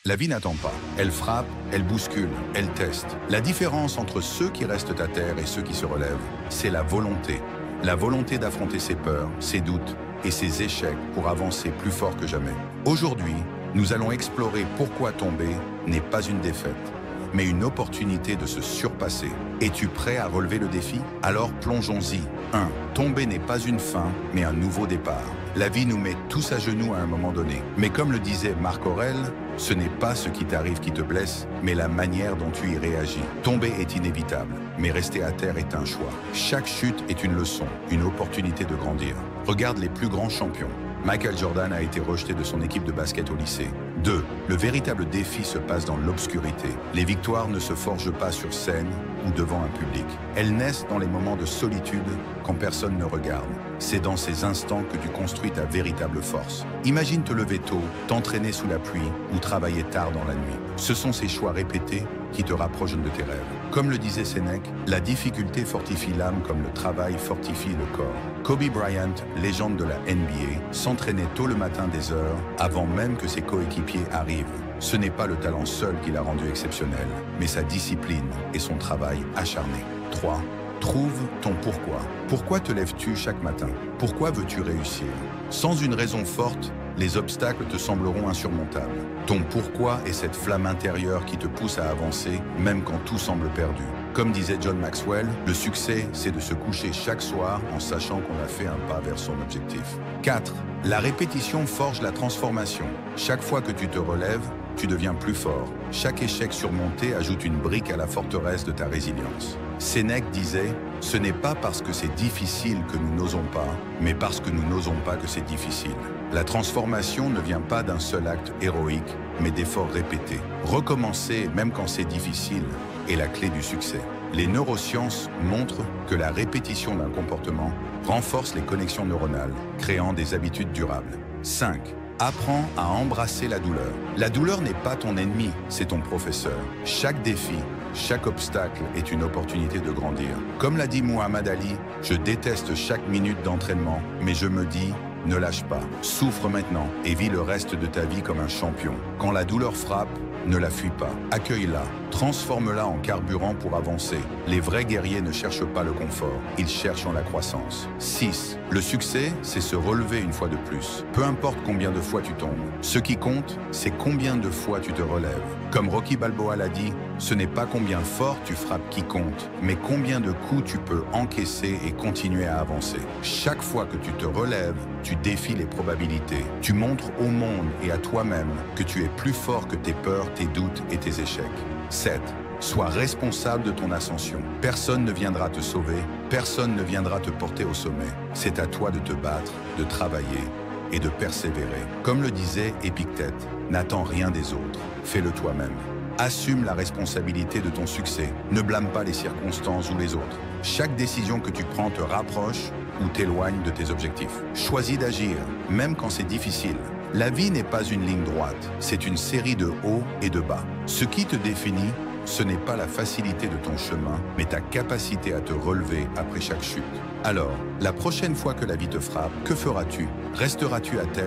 La vie n'attend pas. Elle frappe, elle bouscule, elle teste. La différence entre ceux qui restent à terre et ceux qui se relèvent, c'est la volonté. La volonté d'affronter ses peurs, ses doutes et ses échecs pour avancer plus fort que jamais. Aujourd'hui, nous allons explorer pourquoi tomber n'est pas une défaite, mais une opportunité de se surpasser. Es-tu prêt à relever le défi? Alors plongeons-y. 1. Tomber n'est pas une fin, mais un nouveau départ. La vie nous met tous à genoux à un moment donné. Mais comme le disait Marc Aurèle, ce n'est pas ce qui t'arrive qui te blesse, mais la manière dont tu y réagis. Tomber est inévitable, mais rester à terre est un choix. Chaque chute est une leçon, une opportunité de grandir. Regarde les plus grands champions. Michael Jordan a été rejeté de son équipe de basket au lycée. 2. Le véritable défi se passe dans l'obscurité. Les victoires ne se forgent pas sur scène ou devant un public. Elles naissent dans les moments de solitude quand personne ne regarde. C'est dans ces instants que tu construis ta véritable force. Imagine te lever tôt, t'entraîner sous la pluie ou travailler tard dans la nuit. Ce sont ces choix répétés qui te rapprochent de tes rêves. Comme le disait Sénèque, la difficulté fortifie l'âme comme le travail fortifie le corps. Kobe Bryant, légende de la NBA, s'entraînait tôt le matin des heures avant même que ses coéquipiers arrivent. Ce n'est pas le talent seul qui l'a rendu exceptionnel, mais sa discipline et son travail acharné. 3. Trouve ton pourquoi. Pourquoi te lèves-tu chaque matin? Pourquoi veux-tu réussir? Sans une raison forte, les obstacles te sembleront insurmontables. Ton pourquoi est cette flamme intérieure qui te pousse à avancer, même quand tout semble perdu. Comme disait John Maxwell, le succès, c'est de se coucher chaque soir en sachant qu'on a fait un pas vers son objectif. 4. La répétition forge la transformation. Chaque fois que tu te relèves, tu deviens plus fort. Chaque échec surmonté ajoute une brique à la forteresse de ta résilience. Sénèque disait « Ce n'est pas parce que c'est difficile que nous n'osons pas, mais parce que nous n'osons pas que c'est difficile. » La transformation ne vient pas d'un seul acte héroïque, mais d'efforts répétés. Recommencer, même quand c'est difficile, est la clé du succès. Les neurosciences montrent que la répétition d'un comportement renforce les connexions neuronales, créant des habitudes durables. 5. Apprends à embrasser la douleur. La douleur n'est pas ton ennemi, c'est ton professeur. Chaque défi, chaque obstacle est une opportunité de grandir. Comme l'a dit Muhammad Ali, je déteste chaque minute d'entraînement, mais je me dis, ne lâche pas. Souffre maintenant et vis le reste de ta vie comme un champion. Quand la douleur frappe, ne la fuis pas. Accueille-la, transforme-la en carburant pour avancer. Les vrais guerriers ne cherchent pas le confort, ils cherchent en la croissance. 6. Le succès, c'est se relever une fois de plus. Peu importe combien de fois tu tombes. Ce qui compte, c'est combien de fois tu te relèves. Comme Rocky Balboa l'a dit, ce n'est pas combien fort tu frappes qui compte, mais combien de coups tu peux encaisser et continuer à avancer. Chaque fois que tu te relèves, tu défies les probabilités. Tu montres au monde et à toi-même que tu es plus fort que tes peurs, tes doutes et tes échecs. 7. Sois responsable de ton ascension. Personne ne viendra te sauver, personne ne viendra te porter au sommet. C'est à toi de te battre, de travailler et de persévérer. Comme le disait Épictète, n'attends rien des autres, fais-le toi-même. Assume la responsabilité de ton succès. Ne blâme pas les circonstances ou les autres. Chaque décision que tu prends te rapproche ou t'éloigne de tes objectifs. Choisis d'agir, même quand c'est difficile. La vie n'est pas une ligne droite, c'est une série de hauts et de bas. Ce qui te définit, ce n'est pas la facilité de ton chemin, mais ta capacité à te relever après chaque chute. Alors, la prochaine fois que la vie te frappe, que feras-tu? Resteras-tu à terre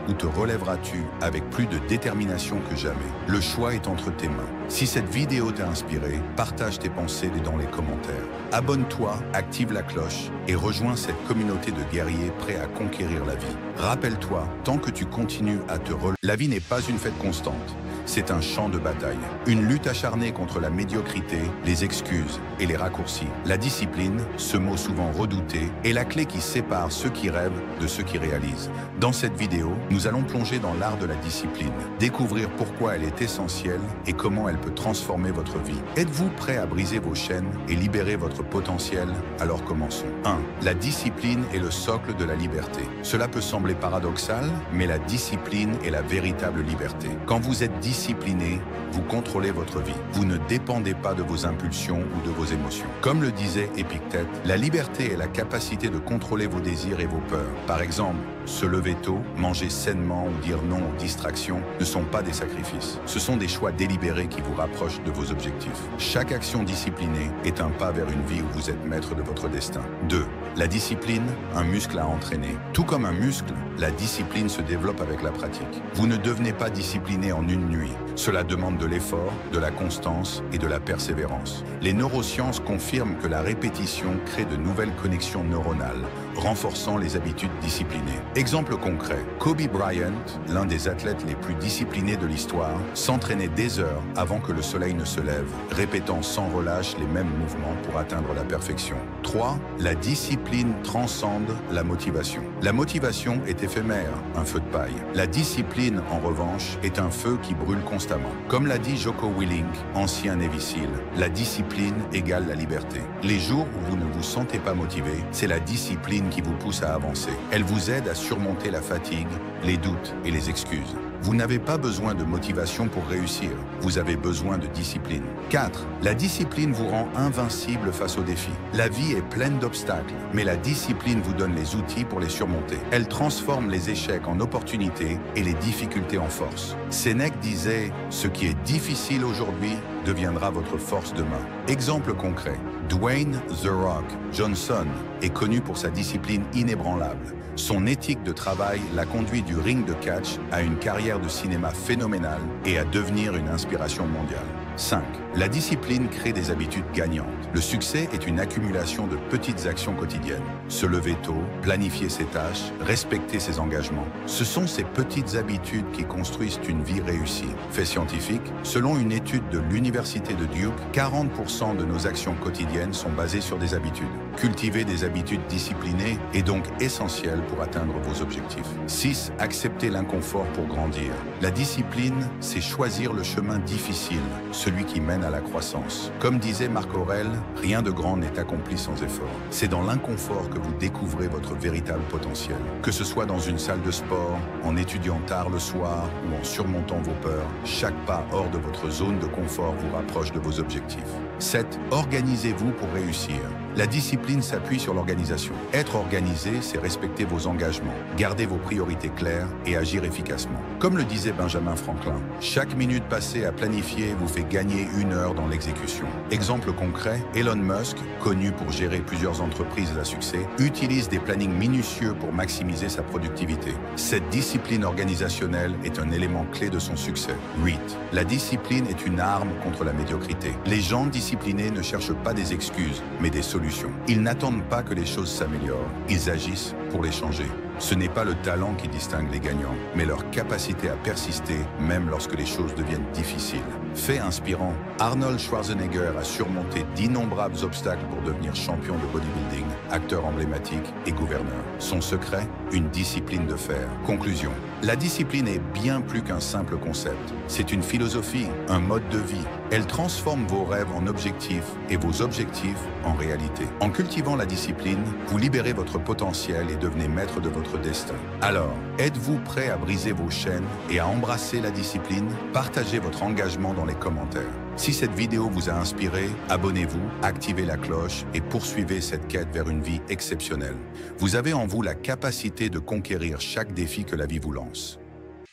ou te relèveras-tu avec plus de détermination que jamais? Le choix est entre tes mains. Si cette vidéo t'a inspiré, partage tes pensées dans les commentaires. Abonne-toi, active la cloche et rejoins cette communauté de guerriers prêts à conquérir la vie. Rappelle-toi, tant que tu continues à te relever, la vie n'est pas une fête constante. C'est un champ de bataille, une lutte acharnée contre la médiocrité, les excuses et les raccourcis. La discipline, ce mot souvent redouté, est la clé qui sépare ceux qui rêvent de ceux qui réalisent. Dans cette vidéo, nous allons plonger dans l'art de la discipline, découvrir pourquoi elle est essentielle et comment elle peut transformer votre vie. Êtes-vous prêt à briser vos chaînes et libérer votre potentiel? Alors commençons. 1. La discipline est le socle de la liberté. Cela peut sembler paradoxal, mais la discipline est la véritable liberté. Quand vous êtes discipliné, vous contrôlez votre vie. Vous ne dépendez pas de vos impulsions ou de vos émotions. Comme le disait Épictète, la liberté est la capacité de contrôler vos désirs et vos peurs. Par exemple, se lever tôt, manger sainement ou dire non aux distractions ne sont pas des sacrifices. Ce sont des choix délibérés qui vous rapprochent de vos objectifs. Chaque action disciplinée est un pas vers une vie où vous êtes maître de votre destin. 2. La discipline, un muscle à entraîner. Tout comme un muscle, la discipline se développe avec la pratique. Vous ne devenez pas discipliné en une nuit. s'ennuie. Cela demande de l'effort, de la constance et de la persévérance. Les neurosciences confirment que la répétition crée de nouvelles connexions neuronales, renforçant les habitudes disciplinées. Exemple concret, Kobe Bryant, l'un des athlètes les plus disciplinés de l'histoire, s'entraînait des heures avant que le soleil ne se lève, répétant sans relâche les mêmes mouvements pour atteindre la perfection. 3. La discipline transcende la motivation. La motivation est éphémère, un feu de paille. La discipline, en revanche, est un feu qui brûle constamment. Comme l'a dit Jocko Willink, ancien Navy SEAL, la discipline égale la liberté. Les jours où vous ne vous sentez pas motivé, c'est la discipline qui vous pousse à avancer. Elle vous aide à surmonter la fatigue, les doutes et les excuses. Vous n'avez pas besoin de motivation pour réussir, vous avez besoin de discipline. 4. La discipline vous rend invincible face aux défis. La vie est pleine d'obstacles, mais la discipline vous donne les outils pour les surmonter. Elle transforme les échecs en opportunités et les difficultés en force. Sénèque disait « Ce qui est difficile aujourd'hui deviendra votre force demain ». Exemple concret, Dwayne The Rock Johnson est connu pour sa discipline inébranlable. Son éthique de travail l'a conduit du ring de catch à une carrière de cinéma phénoménale et à devenir une inspiration mondiale. 5. La discipline crée des habitudes gagnantes. Le succès est une accumulation de petites actions quotidiennes. Se lever tôt, planifier ses tâches, respecter ses engagements. Ce sont ces petites habitudes qui construisent une vie réussie. Fait scientifique, selon une étude de l'Université de Duke, 40% de nos actions quotidiennes sont basées sur des habitudes. Cultiver des habitudes disciplinées est donc essentiel pour atteindre vos objectifs. 6. Accepter l'inconfort pour grandir. La discipline, c'est choisir le chemin difficile, celui qui mène à la croissance. Comme disait Marc Aurèle, rien de grand n'est accompli sans effort. C'est dans l'inconfort que vous découvrez votre véritable potentiel. Que ce soit dans une salle de sport, en étudiant tard le soir ou en surmontant vos peurs, chaque pas hors de votre zone de confort vous rapproche de vos objectifs. 7. Organisez-vous pour réussir. La discipline s'appuie sur l'organisation. Être organisé, c'est respecter vos engagements, garder vos priorités claires et agir efficacement. Comme le disait Benjamin Franklin, chaque minute passée à planifier vous fait gagner 1 heure dans l'exécution. Exemple concret, Elon Musk, connu pour gérer plusieurs entreprises à succès, utilise des plannings minutieux pour maximiser sa productivité. Cette discipline organisationnelle est un élément clé de son succès. 8. La discipline est une arme contre la médiocrité. Les gens disciplinés ne cherchent pas des excuses, mais des solutions. Ils n'attendent pas que les choses s'améliorent, ils agissent pour les changer. Ce n'est pas le talent qui distingue les gagnants, mais leur capacité à persister, même lorsque les choses deviennent difficiles. Fait inspirant, Arnold Schwarzenegger a surmonté d'innombrables obstacles pour devenir champion de bodybuilding, acteur emblématique et gouverneur. Son secret, une discipline de fer. Conclusion. La discipline est bien plus qu'un simple concept. C'est une philosophie, un mode de vie. Elle transforme vos rêves en objectifs et vos objectifs en réalité. En cultivant la discipline, vous libérez votre potentiel et devenez maître de votre destin. Alors, êtes-vous prêt à briser vos chaînes et à embrasser la discipline? Partagez votre engagement dans les commentaires. Si cette vidéo vous a inspiré, abonnez-vous, activez la cloche et poursuivez cette quête vers une vie exceptionnelle. Vous avez en vous la capacité de conquérir chaque défi que la vie vous lance.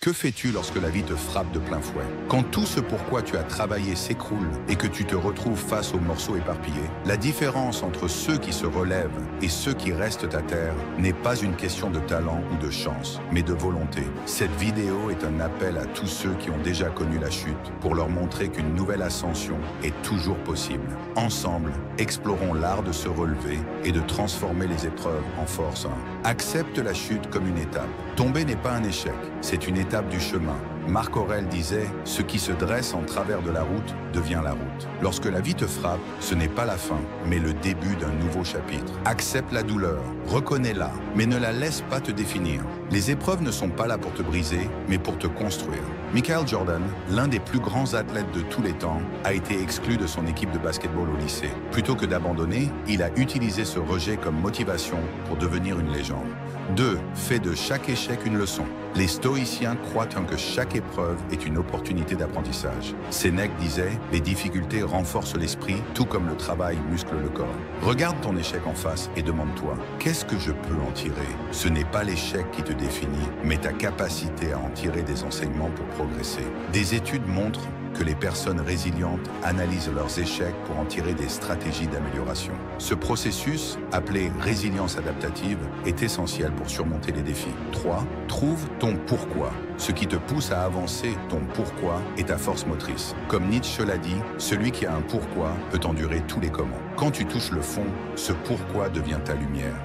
Que fais-tu lorsque la vie te frappe de plein fouet? Quand tout ce pourquoi tu as travaillé s'écroule et que tu te retrouves face aux morceaux éparpillés, la différence entre ceux qui se relèvent et ceux qui restent à terre n'est pas une question de talent ou de chance, mais de volonté. Cette vidéo est un appel à tous ceux qui ont déjà connu la chute pour leur montrer qu'une nouvelle ascension est toujours possible. Ensemble, explorons l'art de se relever et de transformer les épreuves en force. Accepte la chute comme une étape. Tomber n'est pas un échec, c'est une étape du chemin. Marc Aurèle disait « Ce qui se dresse en travers de la route devient la route ». Lorsque la vie te frappe, ce n'est pas la fin, mais le début d'un nouveau chapitre. Accepte la douleur, reconnais-la, mais ne la laisse pas te définir. Les épreuves ne sont pas là pour te briser, mais pour te construire. Michael Jordan, l'un des plus grands athlètes de tous les temps, a été exclu de son équipe de basketball au lycée. Plutôt que d'abandonner, il a utilisé ce rejet comme motivation pour devenir une légende. 2. Fais de chaque échec une leçon. Les stoïciens croient que chaque épreuve est une opportunité d'apprentissage. Sénèque disait « Les difficultés renforcent l'esprit, tout comme le travail muscle le corps ». Regarde ton échec en face et demande-toi « Qu'est-ce que je peux en tirer ?» Ce n'est pas l'échec qui te définit, mais ta capacité à en tirer des enseignements pour progresser. Des études montrent que les personnes résilientes analysent leurs échecs pour en tirer des stratégies d'amélioration. Ce processus, appelé résilience adaptative, est essentiel pour surmonter les défis. 3. Trouve ton pourquoi. Ce qui te pousse à avancer, ton pourquoi, est ta force motrice. Comme Nietzsche l'a dit, celui qui a un pourquoi peut endurer tous les comment. Quand tu touches le fond, ce pourquoi devient ta lumière.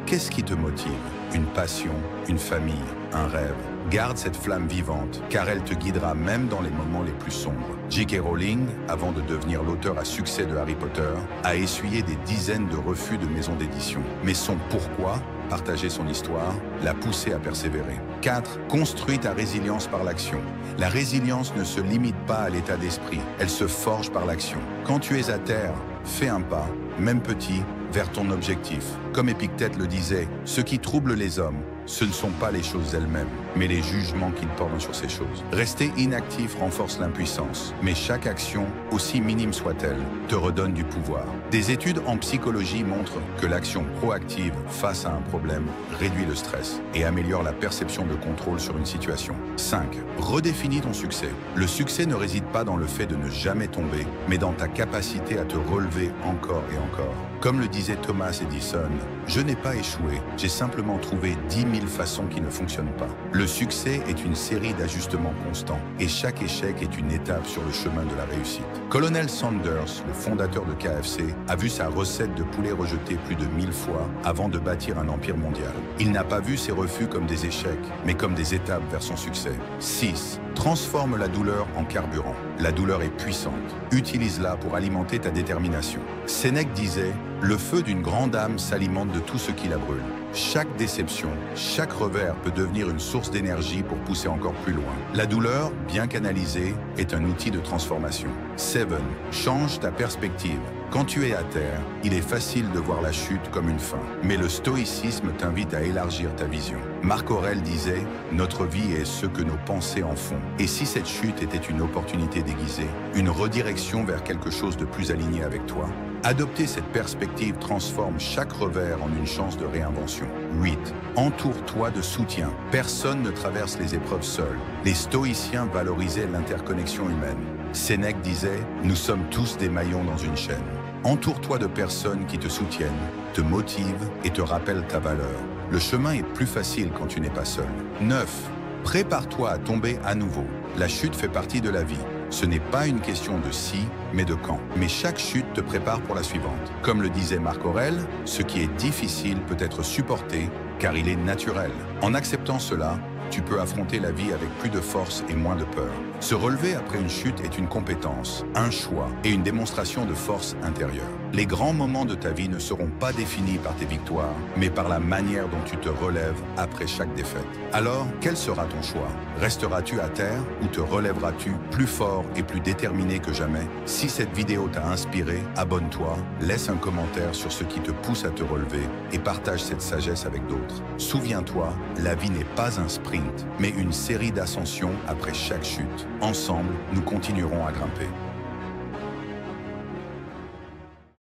Qu'est-ce qui te motive? Une passion, une famille, un rêve. Garde cette flamme vivante, car elle te guidera même dans les moments les plus sombres. J.K. Rowling, avant de devenir l'auteur à succès de Harry Potter, a essuyé des dizaines de refus de maisons d'édition. Mais son pourquoi, partager son histoire, l'a poussé à persévérer. 4. Construis ta résilience par l'action. La résilience ne se limite pas à l'état d'esprit, elle se forge par l'action. Quand tu es à terre, fais un pas, même petit, vers ton objectif. Comme Épictète le disait, ce qui trouble les hommes, ce ne sont pas les choses elles-mêmes, mais les jugements qu'ils portent sur ces choses. Rester inactif renforce l'impuissance, mais chaque action, aussi minime soit-elle, te redonne du pouvoir. Des études en psychologie montrent que l'action proactive face à un problème réduit le stress et améliore la perception de contrôle sur une situation. 5. Redéfinis ton succès. Le succès ne réside pas dans le fait de ne jamais tomber, mais dans ta capacité à te relever encore et encore. Comme le disait Thomas Edison, « Je n'ai pas échoué, j'ai simplement trouvé 10 000 façons qui ne fonctionnent pas. » Le succès est une série d'ajustements constants et chaque échec est une étape sur le chemin de la réussite. Colonel Sanders, le fondateur de KFC, a vu sa recette de poulet rejetée plus de 1000 fois avant de bâtir un empire mondial. Il n'a pas vu ses refus comme des échecs, mais comme des étapes vers son succès. 6. Transforme la douleur en carburant. La douleur est puissante. Utilise-la pour alimenter ta détermination. Sénèque disait « Le feu d'une grande âme s'alimente de tout ce qui la brûle. » Chaque déception, chaque revers peut devenir une source d'énergie pour pousser encore plus loin. La douleur, bien canalisée, est un outil de transformation. 7. Change ta perspective. Quand tu es à terre, il est facile de voir la chute comme une fin. Mais le stoïcisme t'invite à élargir ta vision. Marc Aurèle disait « Notre vie est ce que nos pensées en font. » Et si cette chute était une opportunité déguisée, une redirection vers quelque chose de plus aligné avec toi? Adopter cette perspective transforme chaque revers en une chance de réinvention. 8. Entoure-toi de soutien. Personne ne traverse les épreuves seul. Les stoïciens valorisaient l'interconnexion humaine. Sénèque disait « Nous sommes tous des maillons dans une chaîne. » Entoure-toi de personnes qui te soutiennent, te motivent et te rappellent ta valeur. Le chemin est plus facile quand tu n'es pas seul. 9. Prépare-toi à tomber à nouveau. La chute fait partie de la vie. Ce n'est pas une question de si, mais de quand. Mais chaque chute te prépare pour la suivante. Comme le disait Marc Aurèle, ce qui est difficile peut être supporté car il est naturel. En acceptant cela, tu peux affronter la vie avec plus de force et moins de peur. Se relever après une chute est une compétence, un choix et une démonstration de force intérieure. Les grands moments de ta vie ne seront pas définis par tes victoires, mais par la manière dont tu te relèves après chaque défaite. Alors, quel sera ton choix? Resteras-tu à terre ou te relèveras-tu plus fort et plus déterminé que jamais? Si cette vidéo t'a inspiré, abonne-toi, laisse un commentaire sur ce qui te pousse à te relever et partage cette sagesse avec d'autres. Souviens-toi, la vie n'est pas un sprint, mais une série d'ascensions après chaque chute. Ensemble, nous continuerons à grimper.